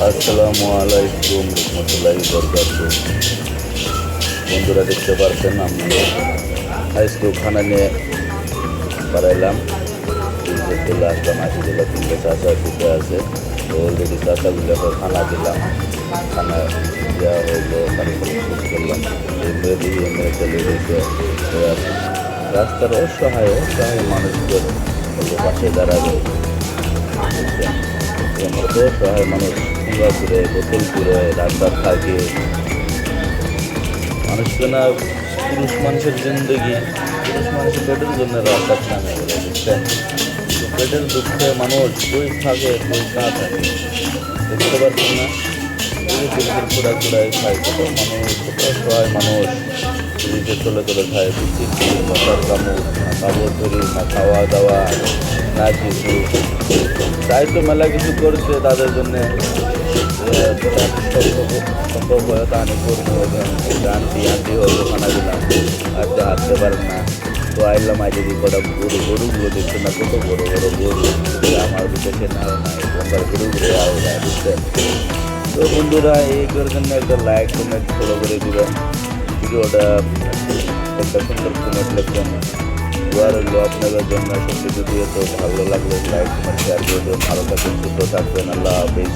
আসসালামু আলাইকুম রহমতুল্লাহি বরকাতুহু। বন্ধুরা দেখতে পারছেন আমি আজকে খানা নিয়ে বাড়াইলাম চলে আসলাম। আশিগুলো তিনটে চাষা দিতে আছে, তো অলরেডি চাষাগুলো খানা দিলাম। খানা দেওয়া হইলো, তারপরে শেষ করলাম। রেডি এমনি চলে গেছে। রাস্তার অসহায় অসহায় মানুষদের পাশে দাঁড়াবে, বুঝছেন? আমরা তো অসহায় মানুষ, ঠুঙ্গা করে বোতল করে রাস্তা থাকে মানুষকে না। পুরুষ মানুষের জিন্দগি, পুরুষ মানুষের পেটের জন্য রাস্তা নামে গেলে, বুঝছেন? পেটের দুঃখে মানুষ কই থাকে কই না থাকে দেখতে পাচ্ছেন না। এই দিনকে ঘোরা ঘোরায় খায় কত মানুষ, কত অসহায় মানুষ দিকে চলে চলে খায়। বৃষ্টির দিন মশার কামড়, না কাপড় তৈরি, না খাওয়া দাওয়া, না কিছু। তাই তো মেলা কিছু করছে তাদের জন্যে। সম্ভব হয় তা আমি করবো। আন্টি আন্টি হয়তো খানা দিলাম, আজকে হাঁটতে পারেন না, তো আইলাম আজ যদি কটা গরুগুলো দেখছে না, কত বড় বড় গরু। আমার বিদেশে নাও নাই তোমার গরুগুলো আরো যায়, বুঝছেন? তো বন্ধুরা এই করে জন্য একটা লাইক কমেন্ট ফলো করে দিবেন। ভিডিওটা একটা সুন্দর কমেন্ট লিখবেন। দোয়া রইল আপনাদের জন্য। সব কিছু দিয়ে তো ভালো লাগলে লাইক কমেন্ট শেয়ার করে দেবেন। ভালো থাকবেন, সুস্থ থাকবেন। আল্লাহ হাফিজ।